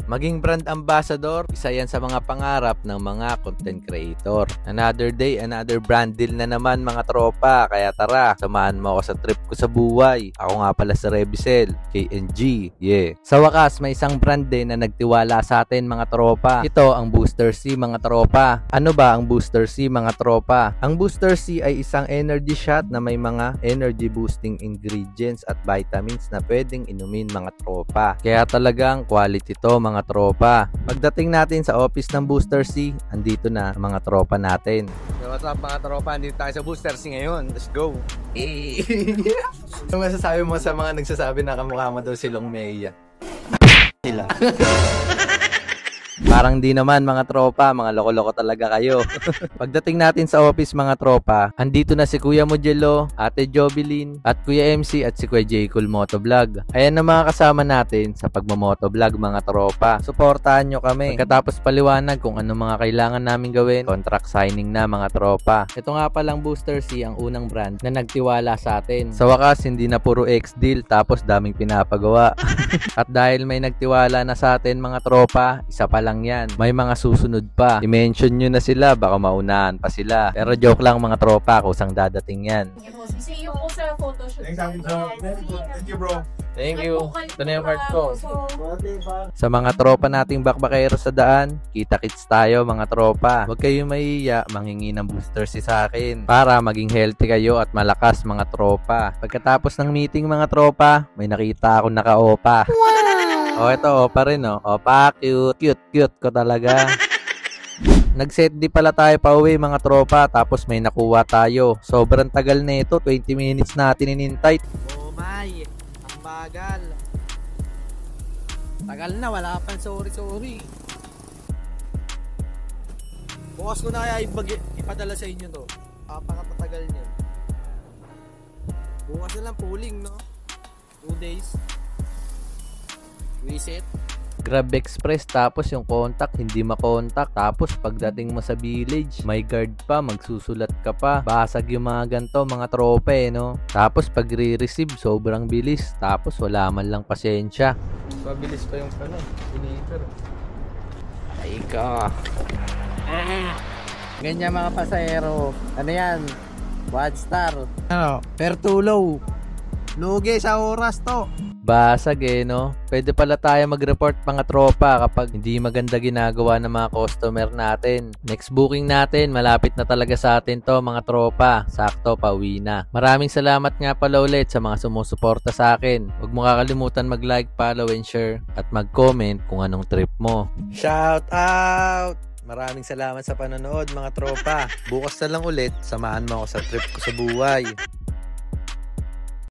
Maging brand ambassador, isa yan sa mga pangarap ng mga content creator. Another day, another brand deal na naman mga tropa. Kaya tara, samahan mo ako sa trip ko sa buhay. Ako nga pala si Rebicel, KNG. Yeah. Sa wakas, may isang brand din na nagtiwala sa atin mga tropa. Ito ang Booster C mga tropa. Ano ba ang Booster C mga tropa? Ang Booster C ay isang energy shot na may mga energy boosting ingredients at vitamins na pwedeng inumin mga tropa. Kaya talagang quality to mga tropa. Pagdating natin sa office ng Booster C, andito na mga tropa natin. So what's up mga tropa? Andito tayo sa Booster C ngayon. Let's go! Ano masasabi mo sa mga nagsasabi na kamukha mo daw silong Mea? Sila. Parang di naman mga tropa, mga loko-loko talaga kayo. Pagdating natin sa office mga tropa, andito na si Kuya Modelo, Ate Jovelyn, at Kuya MC at si Kuya J. Cool Motovlog. Ayan na mga kasama natin sa pagmamotovlog mga tropa. Suportahan nyo kami. Pagkatapos paliwanag kung ano mga kailangan namin gawin, contract signing na mga tropa. Ito nga palang Booster C ang unang brand na nagtiwala sa atin. Sa wakas, hindi na puro X-deal tapos daming pinapagawa. At dahil may nagtiwala na sa atin mga tropa, isa pa lang yan. May mga susunod pa. I-mention nyo na sila, baka maunahan pa sila. Pero joke lang mga tropa, kusang dadating yan. See you po sa photoshoot. Thank you bro. Thank you. Ito na yung part ko. Sa mga tropa nating bakbakero sa daan, kita-kits tayo mga tropa. Huwag kayong mahiya, manghingi ng Booster C sa akin para maging healthy kayo at malakas mga tropa. Pagkatapos ng meeting mga tropa, may nakita akong naka-opa. Oh, ito, opa rin, oh. Opa, cute ko talaga. Nag-set di pala tayo pa uwi, mga tropa, tapos may nakuha tayo. Sobrang tagal na ito, 20 minutes natin inintay. Oh my, ang bagal. Tagal na, wala pang sorry. Bukas ko na kaya ipadala sa inyo to. Napakatagal niya. Bukas na lang pooling, no? 2 days. Reset. Grab Express, tapos yung contact hindi makontak, tapos pagdating mo sa village may guard pa, magsusulat ka pa, basag yung mga ganto mga tropa no. Tapos pag re-receive sobrang bilis, tapos wala man lang pasensya. Mabilis pa yung iniiter. Ay ka. Ganyan mga pasahero. Ano yan? Quad star. Ano? Pertulo. Lugi sa oras to. Basag no. Pwede pala tayo mag-report mga tropa kapag hindi maganda ginagawa ng mga customer natin. Next booking natin, malapit na talaga sa atin to mga tropa. Sakto, pauwi na. Maraming salamat nga pala ulit sa mga sumusuporta sa akin. Huwag mo kakalimutan mag-like, follow, and share. At mag-comment kung anong trip mo. Shout out! Maraming salamat sa panonood mga tropa. Bukas na lang ulit, samahan mo ako sa trip ko sa buhay.